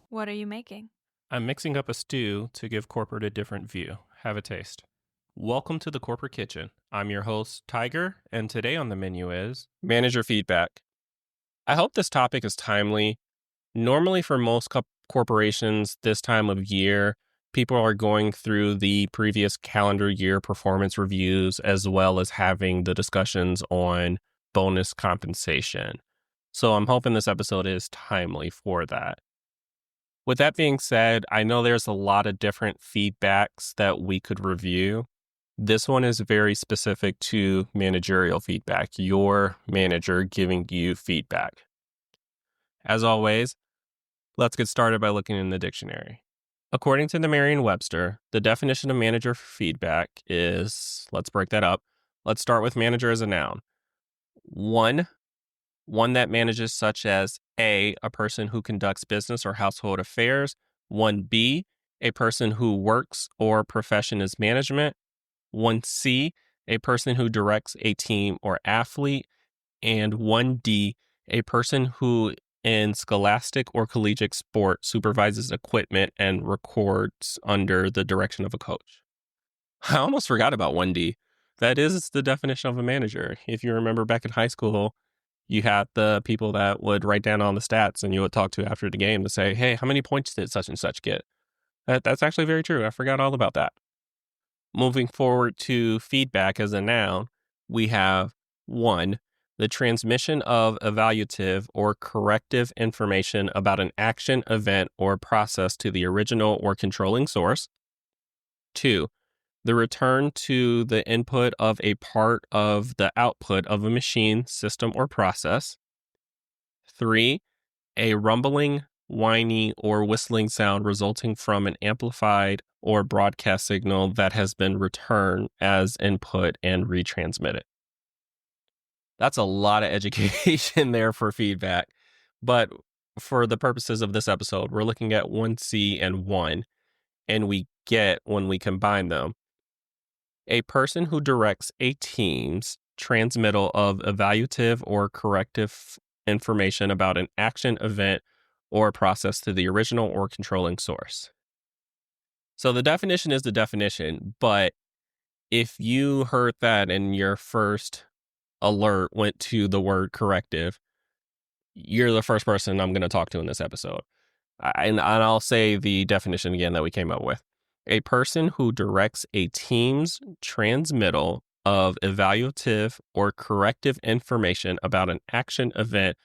What are you making? I'm mixing up a stew to give corporate a different view. Have a taste. Welcome to the Corporate Kitchen. I'm your host, Tiger, and today on the menu is manager feedback. I hope this topic is timely. Normally, for most corporations this time of year, people are going through the previous calendar year performance reviews as well as having the discussions on bonus compensation. So I'm hoping this episode is timely for that. With that being said, I know there's a lot of different feedbacks that we could review. This one is very specific to managerial feedback, your manager giving you feedback. As always, let's get started by looking in the dictionary. According to the Merriam-Webster, the definition of manager feedback is, let's break that up. Let's start with manager as a noun. One that manages, such as A, a person who conducts business or household affairs. 1B, a person who works or profession is management. 1C, a person who directs a team or athlete. And 1D, a person who in scholastic or collegiate sport supervises equipment and records under the direction of a coach. I almost forgot about 1D. That is the definition of a manager. If you remember back in high school, you had the people that would write down on the stats and you would talk to after the game to say, hey, how many points did such and such get? That's actually very true. I forgot all about that. Moving forward to feedback as a noun, we have 1, the transmission of evaluative or corrective information about an action, event, or process to the original or controlling source. 2, the return to the input of a part of the output of a machine, system, or process. 3, a rumbling, whiny, or whistling sound resulting from an amplified or broadcast signal that has been returned as input and retransmitted. That's a lot of education there for feedback. But for the purposes of this episode, we're looking at 1C and 1, and we get, when we combine them, a person who directs a team's transmittal of evaluative or corrective information about an action, event, or process to the original or controlling source. So the definition is the definition, but if you heard that and your first alert went to the word corrective, you're the first person I'm going to talk to in this episode. And I'll say the definition again that we came up with. A person who directs a team's transmittal of evaluative or corrective information about an action, event,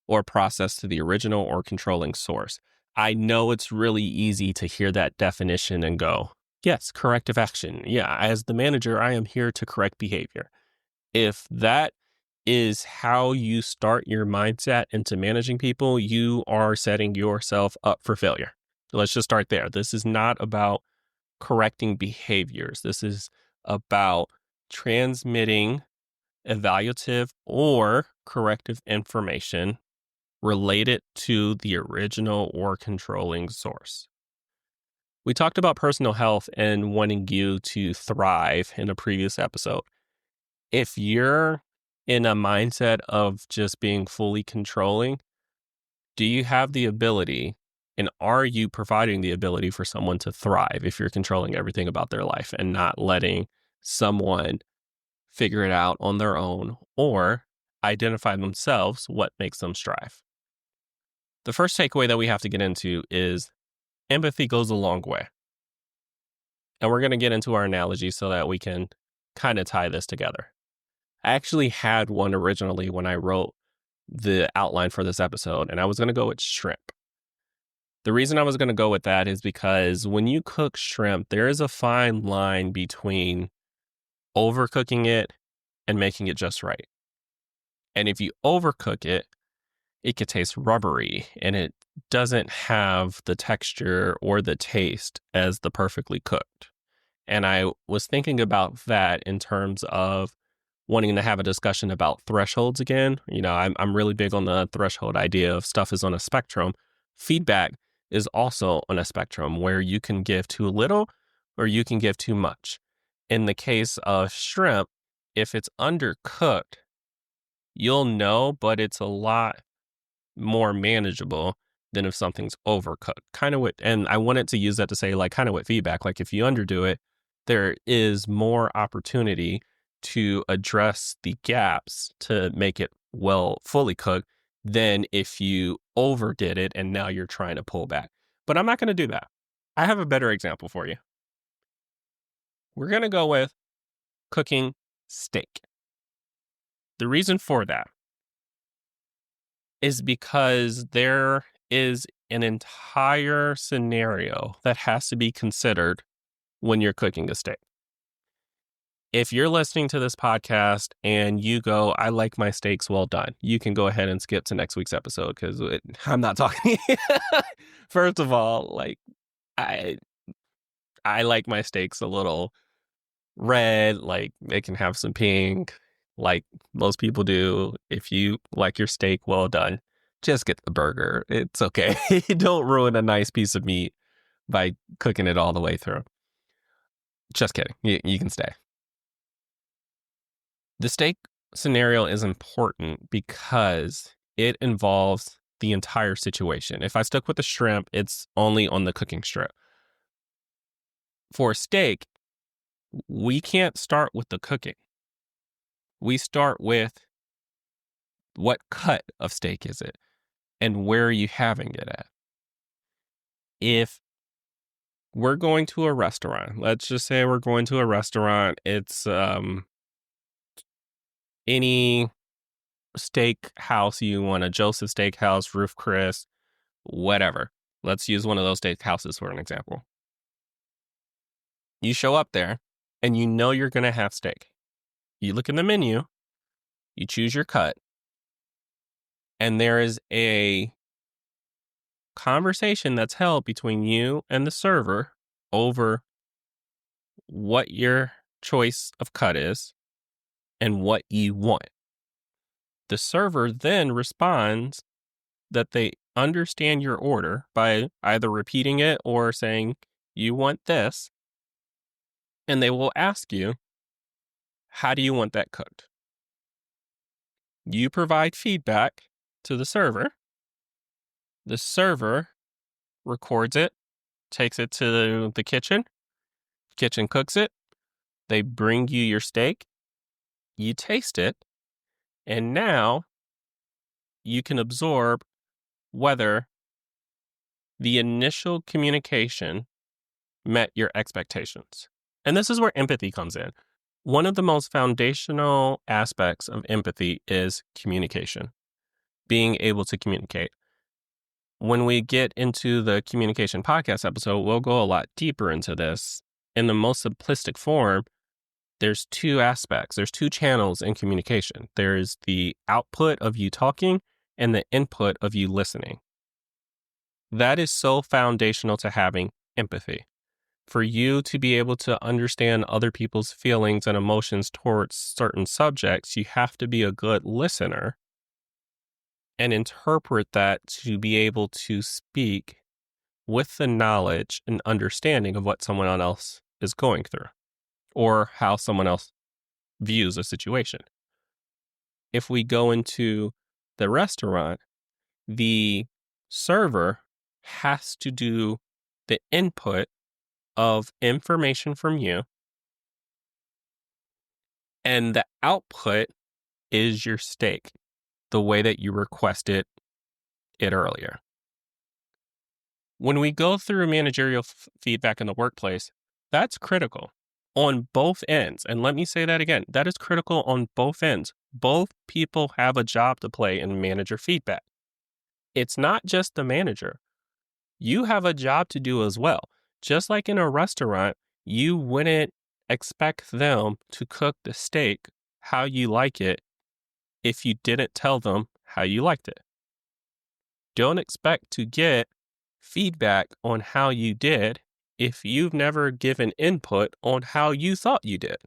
or process to the original or controlling source. I know it's really easy to hear that definition and go, yes, corrective action. Yeah, as the manager, I am here to correct behavior. If that is how you start your mindset into managing people, you are setting yourself up for failure. So let's just start there. This is not about correcting behaviors. This is about transmitting evaluative or corrective information related to the original or controlling source. We talked about personal health and wanting you to thrive in a previous episode. If you're in a mindset of just being fully controlling, do you have the ability and are you providing the ability for someone to thrive if you're controlling everything about their life and not letting someone figure it out on their own or identify themselves what makes them strive? The first takeaway that we have to get into is empathy goes a long way. And we're going to get into our analogy so that we can kind of tie this together. I actually had one originally when I wrote the outline for this episode, and I was going to go with shrimp. The reason I was going to go with that is because when you cook shrimp, there is a fine line between overcooking it and making it just right. And if you overcook it, it could taste rubbery and it doesn't have the texture or the taste as the perfectly cooked. And I was thinking about that in terms of wanting to have a discussion about thresholds again. You know, I'm really big on the threshold idea of stuff is on a spectrum. Feedback is also on a spectrum where you can give too little or you can give too much. In the case of shrimp, if it's undercooked, you'll know, but it's a lot more manageable than if something's overcooked. And I wanted to use that to say, like, kind of with feedback, like if you underdo it, there is more opportunity to address the gaps to make it fully cooked than if you overdid it and now you're trying to pull back. But I'm not going to do that. I have a better example for you. We're going to go with cooking steak. The reason for that is because there is an entire scenario that has to be considered when you're cooking a steak. If you're listening to this podcast and you go, I like my steaks well done, you can go ahead and skip to next week's episode because I'm not talking. First of all, like I like my steaks a little red, like they can have some pink, like most people do. If you like your steak well done, just get the burger. It's okay. Don't ruin a nice piece of meat by cooking it all the way through. Just kidding. You can stay. The steak scenario is important because it involves the entire situation. If I stuck with the shrimp, it's only on the cooking strip. For a steak, we can't start with the cooking. We start with what cut of steak is it and where are you having it at? If we're going to a restaurant, let's just say we're going to a restaurant, it's any steak house you want, a Joseph Steakhouse, Ruth Chris, whatever. Let's use one of those steak houses for an example. You show up there and you know you're going to have steak. You look in the menu, you choose your cut, and there is a conversation that's held between you and the server over what your choice of cut is and what you want. The server then responds that they understand your order by either repeating it or saying, you want this, and they will ask you, how do you want that cooked? You provide feedback to the server. The server records it, takes it to the kitchen. Kitchen cooks it. They bring you your steak. You taste it. And now you can absorb whether the initial communication met your expectations. And this is where empathy comes in. One of the most foundational aspects of empathy is communication, being able to communicate. When we get into the communication podcast episode, we'll go a lot deeper into this. In the most simplistic form, there's two aspects. There's two channels in communication. There's the output of you talking and the input of you listening. That is so foundational to having empathy. For you to be able to understand other people's feelings and emotions towards certain subjects, you have to be a good listener and interpret that to be able to speak with the knowledge and understanding of what someone else is going through or how someone else views a situation. If we go into the restaurant, the server has to do the input of information from you, and the output is your steak, the way that you requested it earlier. When we go through managerial feedback in the workplace, that's critical on both ends. And let me say that again, that is critical on both ends. Both people have a job to play in manager feedback. It's not just the manager. You have a job to do as well. Just like in a restaurant, you wouldn't expect them to cook the steak how you like it if you didn't tell them how you liked it. Don't expect to get feedback on how you did if you've never given input on how you thought you did.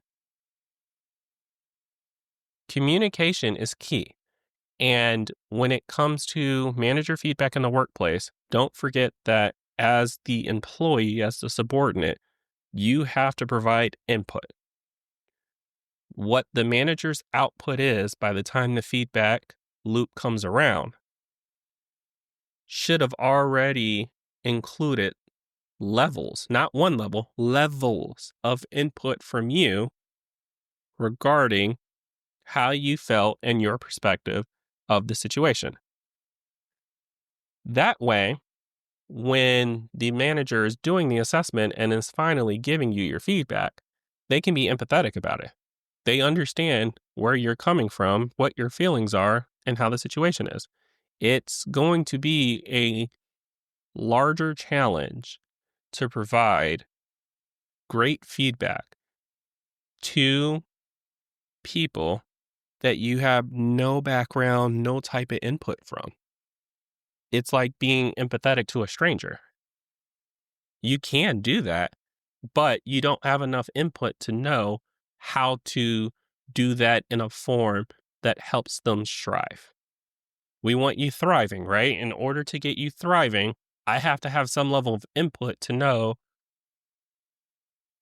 Communication is key. And when it comes to manager feedback in the workplace, don't forget that as the employee, as the subordinate, you have to provide input. What the manager's output is by the time the feedback loop comes around should have already included levels, not one level, levels of input from you regarding how you felt and your perspective of the situation. That way, when the manager is doing the assessment and is finally giving you your feedback, they can be empathetic about it. They understand where you're coming from, what your feelings are, and how the situation is. It's going to be a larger challenge to provide great feedback to people that you have no background, no type of input from. It's like being empathetic to a stranger. You can do that, but you don't have enough input to know how to do that in a form that helps them strive. We want you thriving, right? In order to get you thriving, I have to have some level of input to know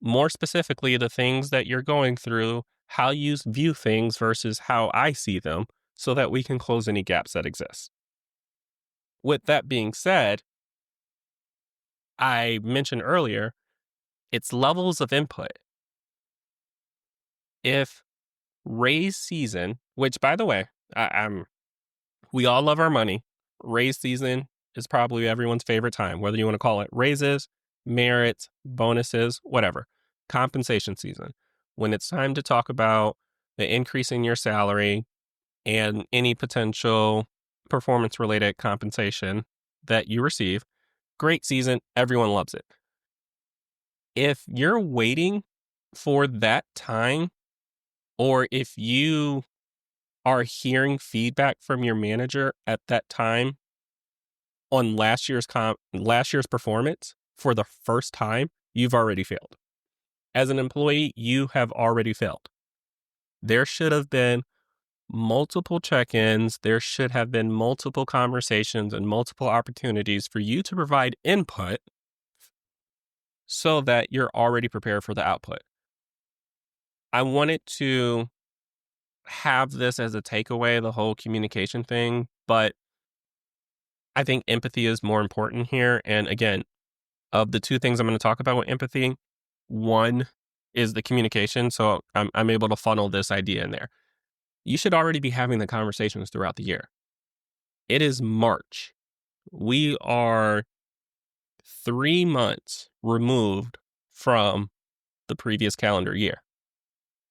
more specifically the things that you're going through, how you view things versus how I see them, so that we can close any gaps that exist. With that being said, I mentioned earlier, it's levels of input. If raise season, which by the way, we all love our money. Raise season is probably everyone's favorite time, whether you want to call it raises, merits, bonuses, whatever. Compensation season. When it's time to talk about the increase in your salary and any potential performance related compensation that you receive, great season. Everyone loves it. If you're waiting for that time, or if you are hearing feedback from your manager at that time on last year's performance for the first time, you've already failed. As an employee, you have already failed. There should have been multiple check-ins. There should have been multiple conversations and multiple opportunities for you to provide input so that you're already prepared for the output. I wanted to have this as a takeaway, the whole communication thing, but I think empathy is more important here. And again, of the two things I'm going to talk about with empathy, one is the communication. So I'm able to funnel this idea in there. You should already be having the conversations throughout the year. It is March. We are 3 months removed from the previous calendar year.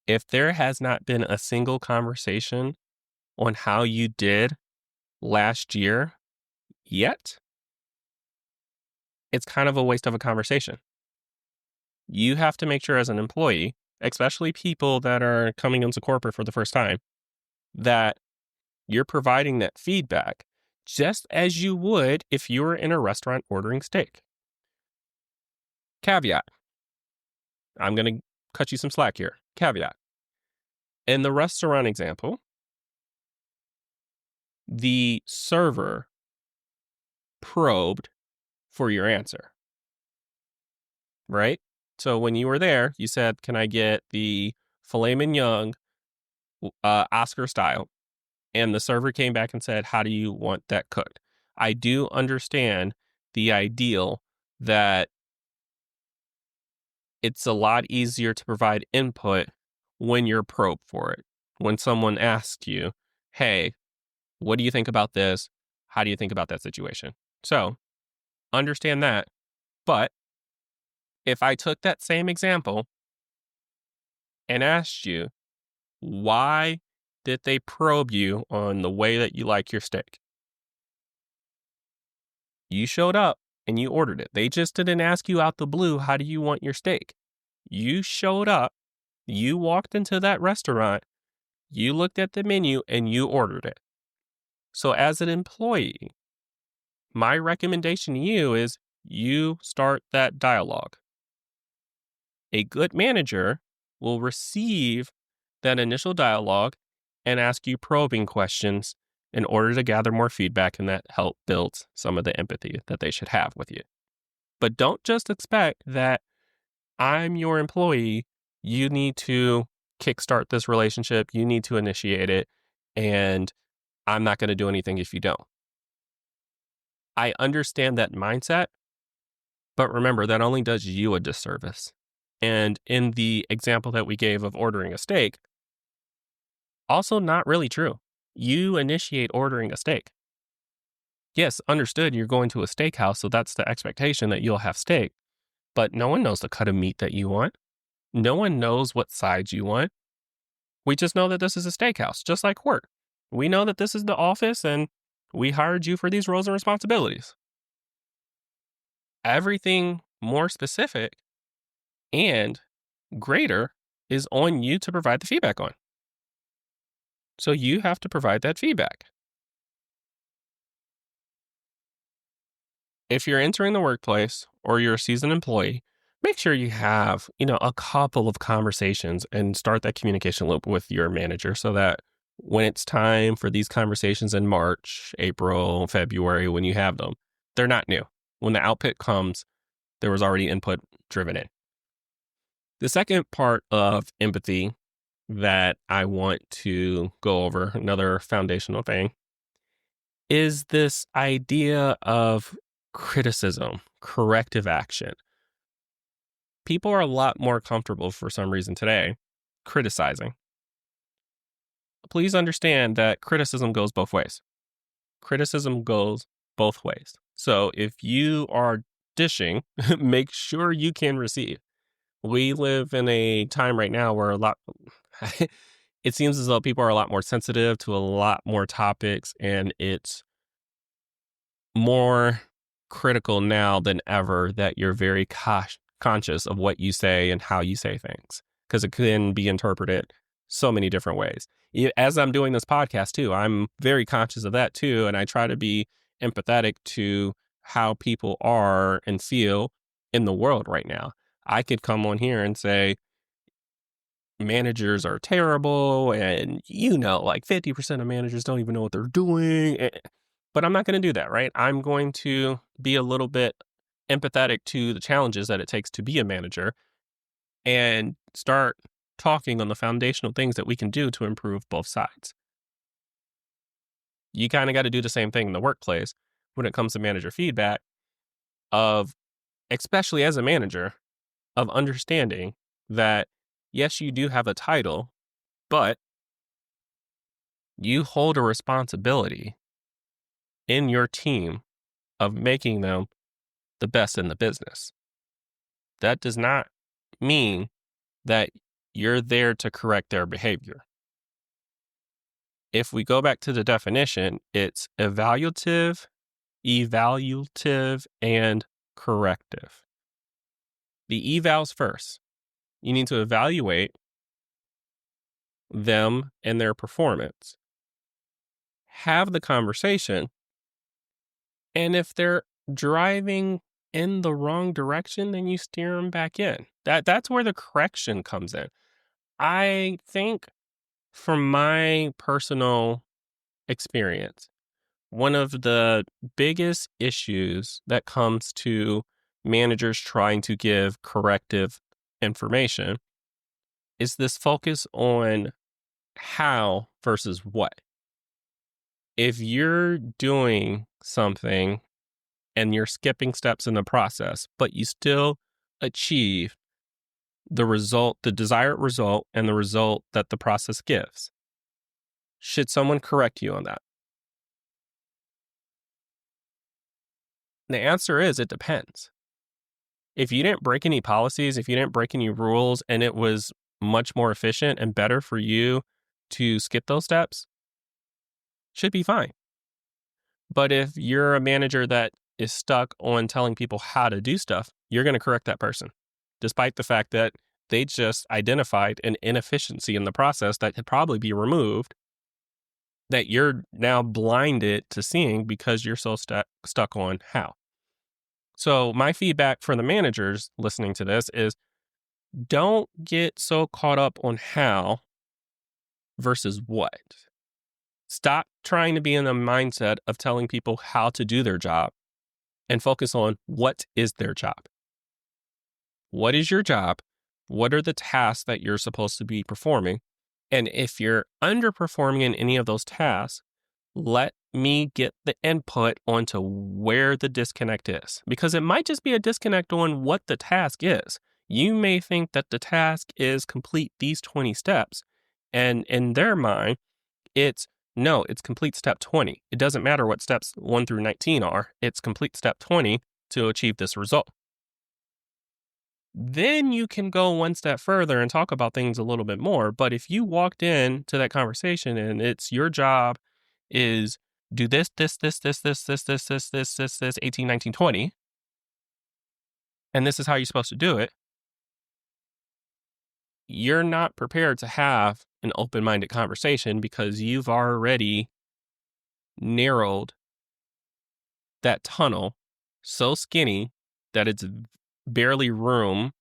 If there has not been a single conversation on how you did last year yet, it's kind of a waste of a conversation. You have to make sure as an employee, especially people that are coming into corporate for the first time, that you're providing that feedback just as you would if you were in a restaurant ordering steak. Caveat. I'm going to cut you some slack here. Caveat. In the restaurant example, the server probed for your answer, right? So when you were there, you said, can I get the filet mignon Oscar style? And the server came back and said, how do you want that cooked? I do understand the ideal that it's a lot easier to provide input when you're probed for it. When someone asks you, hey, what do you think about this? How do you think about that situation? So understand that. But if I took that same example and asked you, why did they probe you on the way that you like your steak? You showed up and you ordered it. They just didn't ask you out the blue, how do you want your steak? You showed up, you walked into that restaurant, you looked at the menu and you ordered it. So as an employee, my recommendation to you is you start that dialogue. A good manager will receive that initial dialogue and ask you probing questions in order to gather more feedback, and that help build some of the empathy that they should have with you. But don't just expect that I'm your employee. You need to kickstart this relationship. You need to initiate it. And I'm not going to do anything if you don't. I understand that mindset, but remember that only does you a disservice. And in the example that we gave of ordering a steak, also not really true. You initiate ordering a steak. Yes, understood, you're going to a steakhouse, so that's the expectation that you'll have steak, but no one knows the cut of meat that you want. No one knows what sides you want. We just know that this is a steakhouse, just like work. We know that this is the office and we hired you for these roles and responsibilities. Everything more specific and greater is on you to provide the feedback on. So you have to provide that feedback. If you're entering the workplace or you're a seasoned employee, make sure you have, a couple of conversations and start that communication loop with your manager so that when it's time for these conversations in March, April, February, when you have them, they're not new. When the output comes, there was already input driven in. The second part of empathy that I want to go over, another foundational thing, is this idea of criticism, corrective action. People are a lot more comfortable for some reason today criticizing. Please understand that criticism goes both ways. Criticism goes both ways. So if you are dishing, make sure you can receive. We live in a time right now where it seems as though people are a lot more sensitive to a lot more topics, and it's more critical now than ever that you're very conscious of what you say and how you say things, because it can be interpreted so many different ways. As I'm doing this podcast too, I'm very conscious of that too, and I try to be empathetic to how people are and feel in the world right now. I could come on here and say, managers are terrible and like 50% of managers don't even know what they're doing, but I'm not going to do that, right? I'm going to be a little bit empathetic to the challenges that it takes to be a manager and start talking on the foundational things that we can do to improve both sides. You kind of got to do the same thing in the workplace when it comes to manager feedback, of especially as a manager, of understanding that yes, you do have a title, but you hold a responsibility in your team of making them the best in the business. That does not mean that you're there to correct their behavior. If we go back to the definition, it's evaluative, and corrective. The evals first. You need to evaluate them and their performance. Have the conversation. And if they're driving in the wrong direction, then you steer them back in. That's where the correction comes in. I think from my personal experience, one of the biggest issues that comes to managers trying to give corrective information is this focus on how versus what. If you're doing something and you're skipping steps in the process, but you still achieve the result, the desired result, and the result that the process gives, should someone correct you on that? The answer is it depends. If you didn't break any policies, if you didn't break any rules, and it was much more efficient and better for you to skip those steps, should be fine. But if you're a manager that is stuck on telling people how to do stuff, you're going to correct that person, despite the fact that they just identified an inefficiency in the process that could probably be removed, that you're now blinded to seeing because you're so stuck on how. So my feedback for the managers listening to this is, don't get so caught up on how versus what. Stop trying to be in the mindset of telling people how to do their job and focus on what is their job. What is your job? What are the tasks that you're supposed to be performing? And if you're underperforming in any of those tasks, Let me get the input onto where the disconnect is, because it might just be a disconnect on what the task is. You may think that the task is complete these 20 steps, and in their mind, it's no, it's complete step 20. It doesn't matter what steps 1 through 19 are, it's complete step 20 to achieve this result. Then you can go one step further and talk about things a little bit more. But if you walked in to that conversation and it's your job is do this, 18, 19, 20, and this is how you're supposed to do it, you're not prepared to have an open-minded conversation because you've already narrowed that tunnel so skinny that it's barely room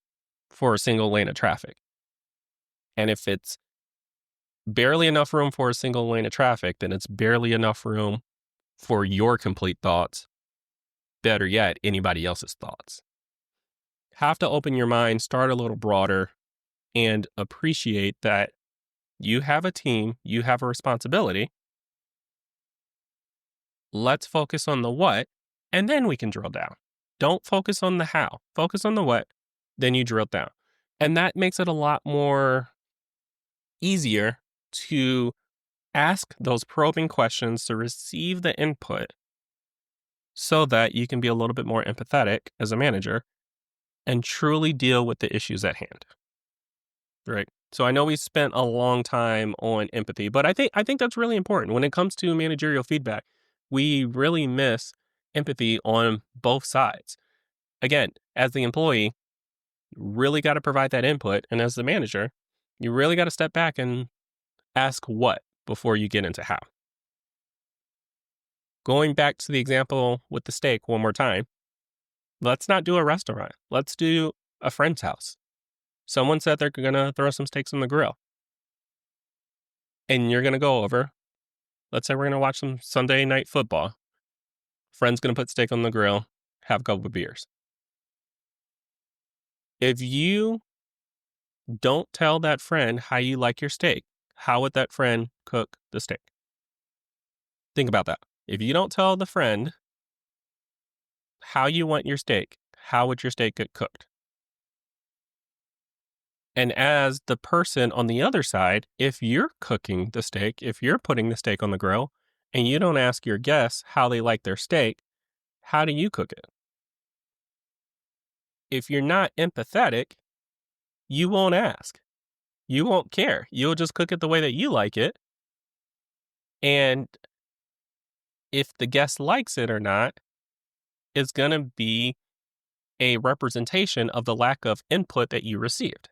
for a single lane of traffic. And if it's barely enough room for a single lane of traffic, then it's barely enough room for your complete thoughts. Better yet, anybody else's thoughts. Have to open your mind, start a little broader, and appreciate that you have a team, you have a responsibility. Let's focus on the what, and then we can drill down. Don't focus on the how, focus on the what, then you drill down. And that makes it a lot more easier to ask those probing questions to receive the input so that you can be a little bit more empathetic as a manager and truly deal with the issues at hand. Right. So I know we spent a long time on empathy, but I think that's really important. When it comes to managerial feedback, we really miss empathy on both sides. Again, as the employee, you really got to provide that input. And as the manager, you really got to step back and ask what before you get into how. Going back to the example with the steak one more time, let's not do a restaurant. Let's do a friend's house. Someone said they're going to throw some steaks on the grill. And you're going to go over. Let's say we're going to watch some Sunday night football. Friend's going to put steak on the grill, have a couple of beers. If you don't tell that friend how you like your steak, how would that friend cook the steak? Think about that. If you don't tell the friend how you want your steak, how would your steak get cooked? And as the person on the other side, if you're cooking the steak, if you're putting the steak on the grill, and you don't ask your guests how they like their steak, how do you cook it? If you're not empathetic, you won't ask. You won't care. You'll just cook it the way that you like it. And if the guest likes it or not, it's going to be a representation of the lack of input that you received.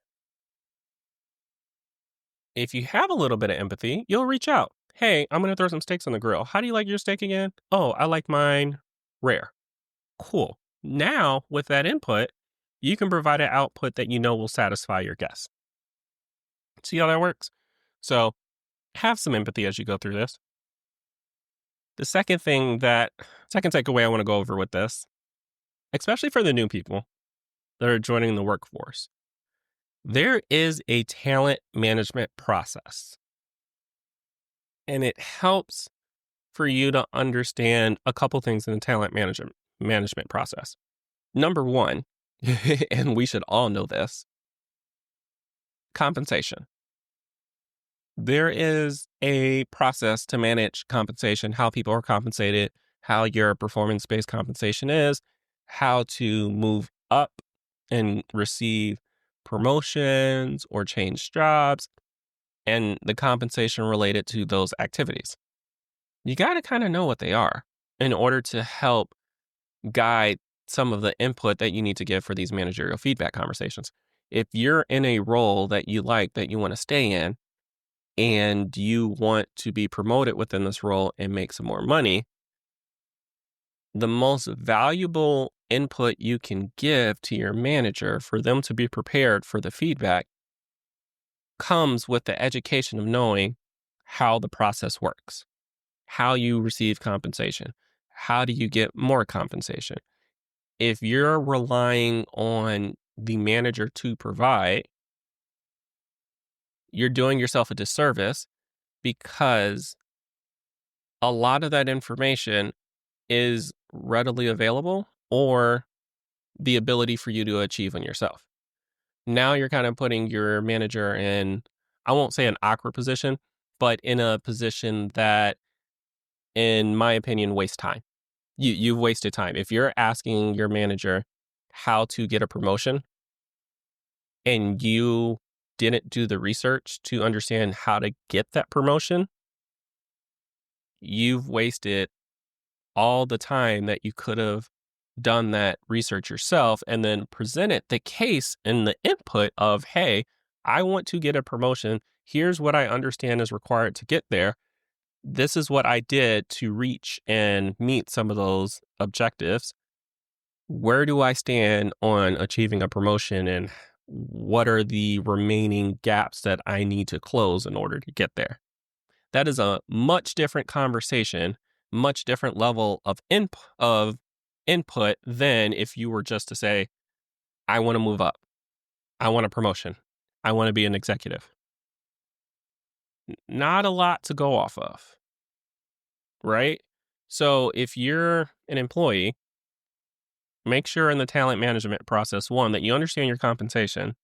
If you have a little bit of empathy, you'll reach out. Hey, I'm going to throw some steaks on the grill. How do you like your steak again? Oh, I like mine rare. Cool. Now, with that input, you can provide an output that you know will satisfy your guests. See how that works? So have some empathy as you go through this. The second takeaway I want to go over with this, especially for the new people that are joining the workforce, there is a talent management process. And it helps for you to understand a couple things in the talent management process. Number one, and we should all know this, compensation. There is a process to manage compensation, how people are compensated, how your performance-based compensation is, how to move up and receive promotions or change jobs, and the compensation related to those activities. You got to kind of know what they are in order to help guide some of the input that you need to give for these managerial feedback conversations. If you're in a role that you like, that you want to stay in, and you want to be promoted within this role and make some more money, the most valuable input you can give to your manager for them to be prepared for the feedback comes with the education of knowing how the process works, how you receive compensation, how do you get more compensation. If you're relying on the manager to provide, you're doing yourself a disservice because a lot of that information is readily available or the ability for you to achieve on yourself. Now you're kind of putting your manager in, I won't say an awkward position, but in a position that, in my opinion, wastes time. You've wasted time. If you're asking your manager how to get a promotion and you didn't do the research to understand how to get that promotion, you've wasted all the time that you could have done that research yourself and then presented the case and the input of, hey, I want to get a promotion. Here's what I understand is required to get there. This is what I did to reach and meet some of those objectives. Where do I stand on achieving a promotion, and what are the remaining gaps that I need to close in order to get there? That is a much different conversation, much different level of input than if you were just to say, I want to move up. I want a promotion. I want to be an executive. Not a lot to go off of, right? So if you're an employee, make sure in the talent management process, one, that you understand your compensation,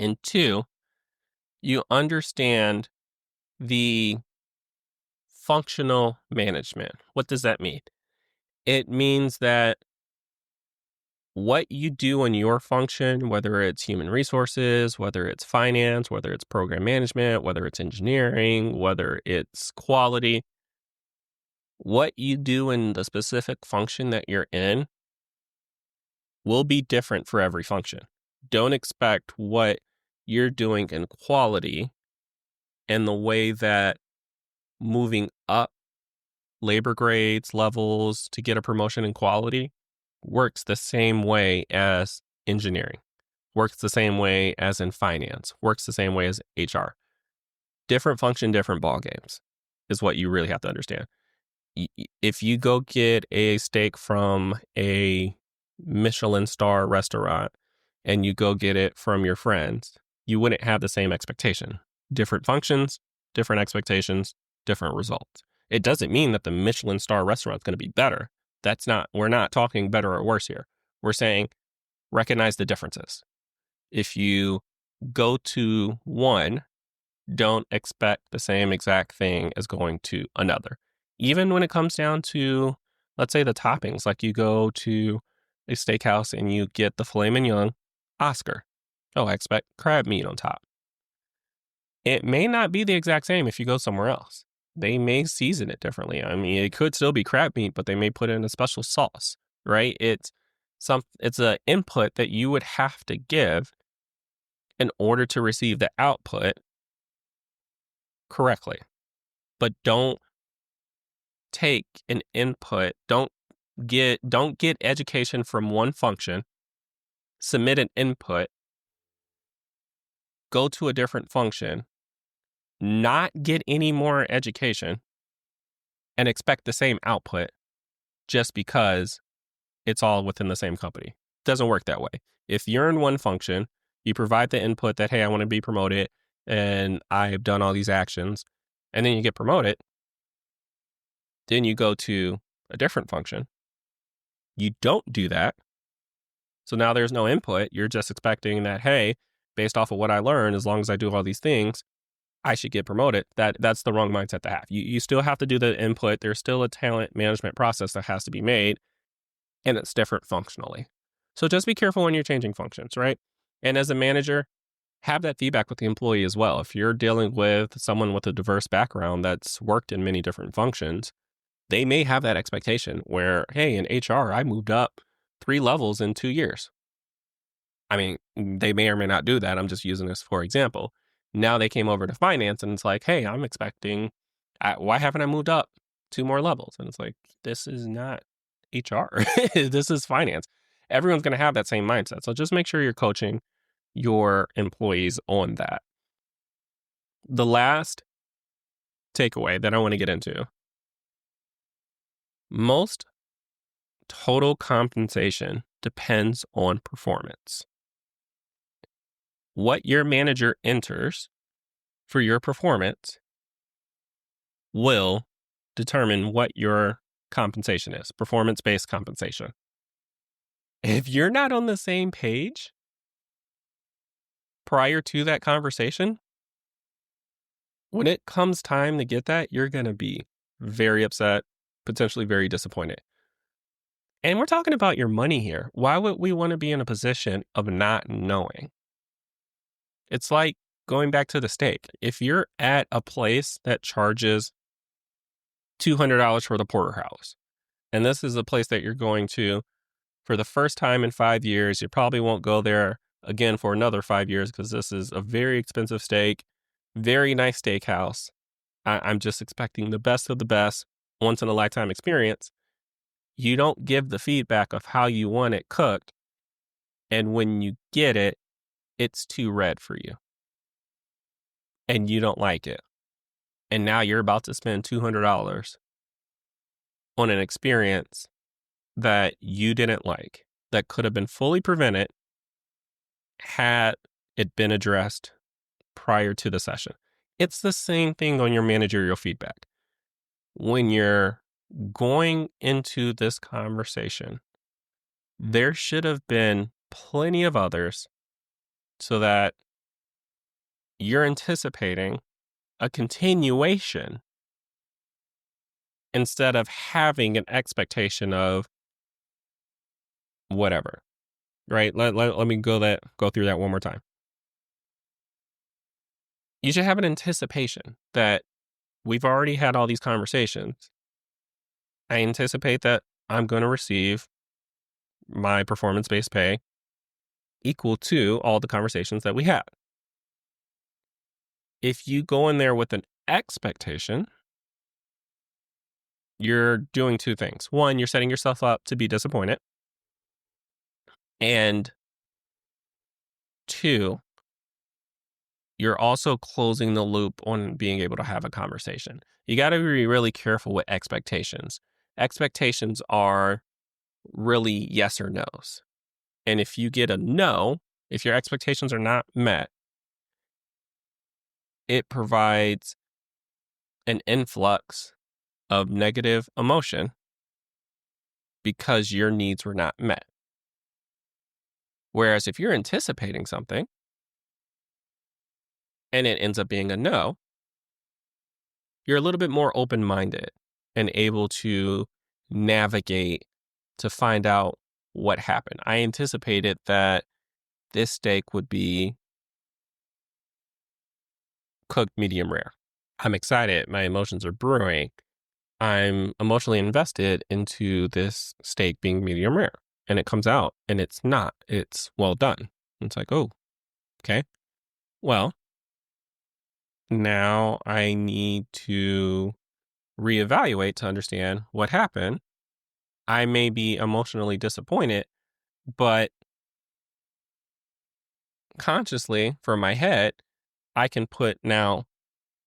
and two, you understand the functional management. What does that mean? It means that what you do in your function, whether it's human resources, whether it's finance, whether it's program management, whether it's engineering, whether it's quality, what you do in the specific function that you're in will be different for every function. Don't expect what you're doing in quality and the way that moving up labor grades, levels to get a promotion in quality works the same way as engineering, works the same way as in finance, works the same way as HR. Different function, different ball games is what you really have to understand. If you go get a steak from a Michelin star restaurant and you go get it from your friends, you wouldn't have the same expectation. Different functions, different expectations, different results. It doesn't mean that the Michelin star restaurant is going to be better. We're not talking better or worse here. We're saying recognize the differences. If you go to one, don't expect the same exact thing as going to another. Even when it comes down to, let's say, the toppings, like you go to a steakhouse and you get the filet mignon Oscar. Oh, I expect crab meat on top. It may not be the exact same if you go somewhere else. They may season it differently. I mean, it could still be crab meat, but they may put in a special sauce, right? It's an input that you would have to give in order to receive the output correctly. But don't take an input, don't get education from one function, submit an input, go to a different function, not get any more education, and expect the same output just because it's all within the same company. It doesn't work that way. If you're in one function, you provide the input that, hey, I want to be promoted and I've done all these actions, and then you get promoted. Then you go to a different function. You don't do that. So now there's no input. You're just expecting that, hey, based off of what I learned, as long as I do all these things, I should get promoted. That's the wrong mindset to have. You still have to do the input. There's still a talent management process that has to be made, and it's different functionally. So just be careful when you're changing functions, right? And as a manager, have that feedback with the employee as well. If you're dealing with someone with a diverse background that's worked in many different functions, they may have that expectation where, hey, in HR, I moved up 3 levels in 2 years. I mean, they may or may not do that. I'm just using this for example. Now they came over to finance and it's like, hey, I'm expecting, why haven't I moved up 2 more levels? And it's like, this is not HR. This is finance. Everyone's going to have that same mindset. So just make sure you're coaching your employees on that. The last takeaway that I want to get into, most total compensation depends on performance. What your manager enters for your performance will determine what your compensation is, performance-based compensation. If you're not on the same page prior to that conversation, when it comes time to get that, you're going to be very upset, potentially very disappointed. And we're talking about your money here. Why would we want to be in a position of not knowing? It's like going back to the steak. If you're at a place that charges $200 for the porterhouse, and this is a place that you're going to for the first time in 5 years, you probably won't go there again for another 5 years because this is a very expensive steak, very nice steakhouse. I'm just expecting the best of the best, once in a lifetime experience. You don't give the feedback of how you want it cooked. And when you get it, it's too red for you. And you don't like it. And now you're about to spend $200 on an experience that you didn't like, that could have been fully prevented had it been addressed prior to the session. It's the same thing on your managerial feedback. When you're going into this conversation, there should have been plenty of others so that you're anticipating a continuation instead of having an expectation of whatever, right? Let me go through that one more time. You should have an anticipation that we've already had all these conversations. I anticipate that I'm going to receive my performance-based pay equal to all the conversations that we had. If you go in there with an expectation, you're doing two things. One, you're setting yourself up to be disappointed. And two, you're also closing the loop on being able to have a conversation. You got to be really careful with expectations. Expectations are really yes or no's. And if you get a no, if your expectations are not met, it provides an influx of negative emotion because your needs were not met. Whereas if you're anticipating something and it ends up being a no, you're a little bit more open-minded and able to navigate to find out what happened. I anticipated that this steak would be cooked medium rare. I'm excited. My emotions are brewing. I'm emotionally invested into this steak being medium rare. And it comes out and it's not. It's well done. It's like, oh, okay. Well, now I need to reevaluate to understand what happened. I may be emotionally disappointed, but consciously from my head, I can put now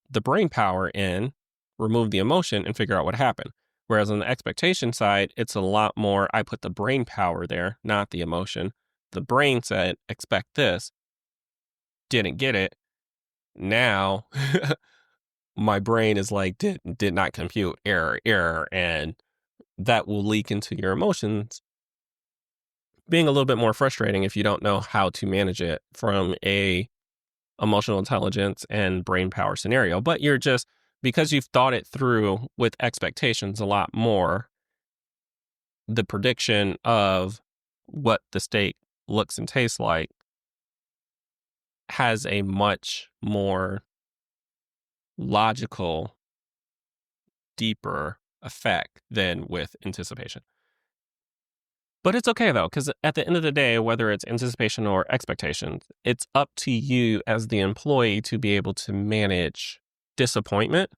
the brain power in, remove the emotion, and figure out what happened. Whereas on the expectation side, it's a lot more, I put the brain power there, not the emotion. The brain said, expect this, didn't get it. Now, my brain is like, did not compute, error. And that will leak into your emotions, being a little bit more frustrating if you don't know how to manage it from a emotional intelligence and brain power scenario. But you're just, because you've thought it through with expectations a lot more, the prediction of what the steak looks and tastes like has a much more logical, deeper effect than with anticipation. But it's okay though, because at the end of the day, whether it's anticipation or expectations, it's up to you as the employee to be able to manage disappointment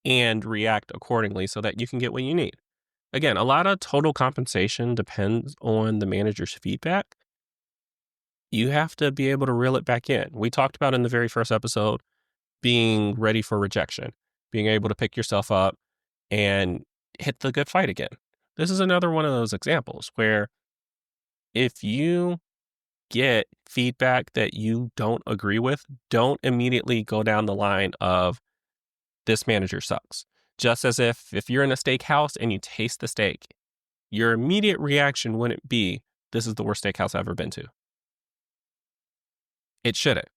and react accordingly so that you can get what you need. Again, a lot of total compensation depends on the manager's feedback. You have to be able to reel it back in. We talked about in the very first episode being ready for rejection, being able to pick yourself up and hit the good fight again. This is another one of those examples where if you get feedback that you don't agree with, don't immediately go down the line of this manager sucks. Just as if you're in a steakhouse and you taste the steak, your immediate reaction wouldn't be, this is the worst steakhouse I've ever been to. It shouldn't.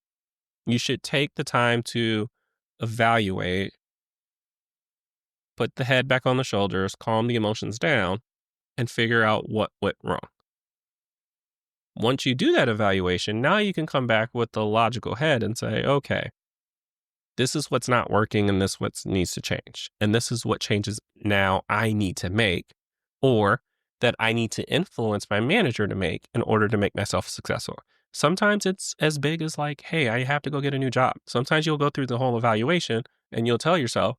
You should take the time to evaluate, put the head back on the shoulders, calm the emotions down, and figure out what went wrong. Once you do that evaluation, now you can come back with the logical head and say, okay, this is what's not working and this is what needs to change. And this is what changes now I need to make, or that I need to influence my manager to make in order to make myself successful. Sometimes it's as big as like, hey, I have to go get a new job. Sometimes you'll go through the whole evaluation and you'll tell yourself,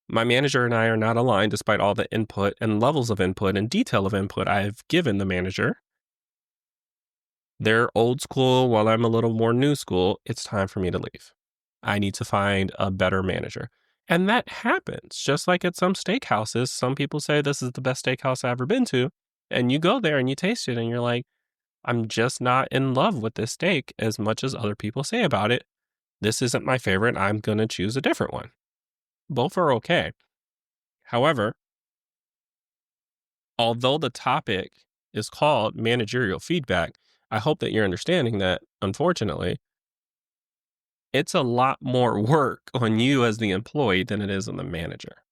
my manager and I are not aligned despite all the input and levels of input and detail of input I've given the manager. They're old school while I'm a little more new school. It's time for me to leave. I need to find a better manager. And that happens. Just like at some steakhouses, some people say this is the best steakhouse I've ever been to. And you go there and you taste it and you're like, I'm just not in love with this steak as much as other people say about it. This isn't my favorite. I'm going to choose a different one. Both are okay. However, although the topic is called managerial feedback, I hope that you're understanding that, unfortunately, it's a lot more work on you as the employee than it is on the manager.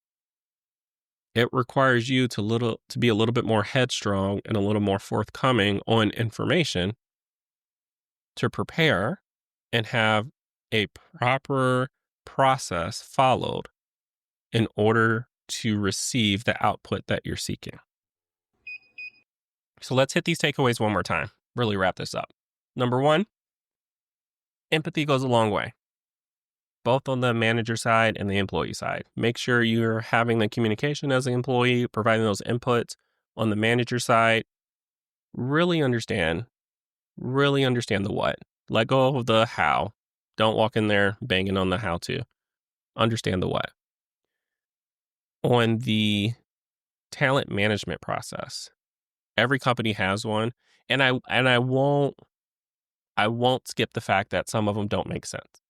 It requires you to be a little bit more headstrong and a little more forthcoming on information to prepare and have a proper process followed in order to receive the output that you're seeking. So let's hit these takeaways one more time. Really wrap this up. Number one, empathy goes a long way, both on the manager side and the employee side. Make sure you're having the communication as an employee, providing those inputs. On the manager side, really understand the what. Let go of the how. Don't walk in there banging on the how to. Understand the what. On the talent management process, every company has one, and I won't skip the fact that some of them don't make sense.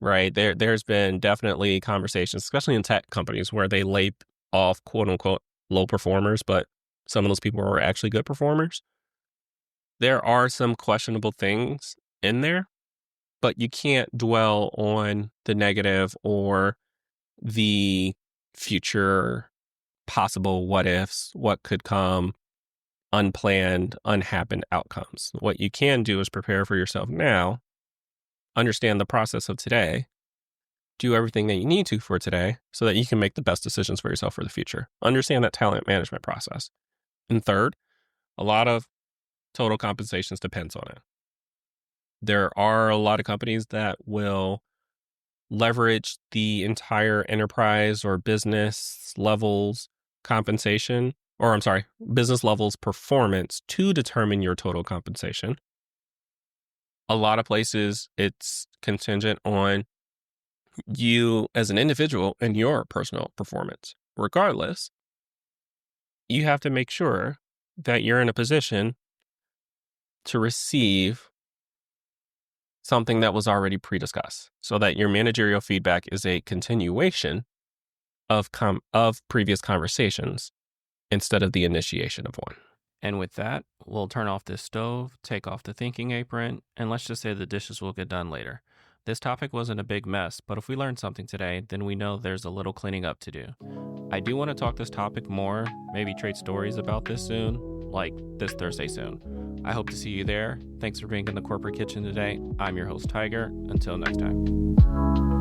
Right? There's been definitely conversations, especially in tech companies, where they lay off quote unquote low performers, but some of those people are actually good performers. There are some questionable things in there, but you can't dwell on the negative or the future possible what ifs, what could come, unplanned, unhappened outcomes. What you can do is prepare for yourself now, understand the process of today, do everything that you need to for today so that you can make the best decisions for yourself for the future. Understand that talent management process. And third, a lot of total compensations depends on it. There are a lot of companies that will leverage the entire enterprise or business levels compensation, or I'm sorry, business levels performance to determine your total compensation. A lot of places it's contingent on you as an individual and your personal performance. Regardless, you have to make sure that you're in a position to receive something that was already pre-discussed so that your managerial feedback is a continuation of previous conversations instead of the initiation of one. And with that, we'll turn off this stove, take off the thinking apron, and let's just say the dishes will get done later. This topic wasn't a big mess, but if we learned something today, then we know there's a little cleaning up to do. I do want to talk this topic more, maybe trade stories about this soon, like this Thursday soon. I hope to see you there. Thanks for being in the corporate kitchen today. I'm your host, Tiger. Until next time.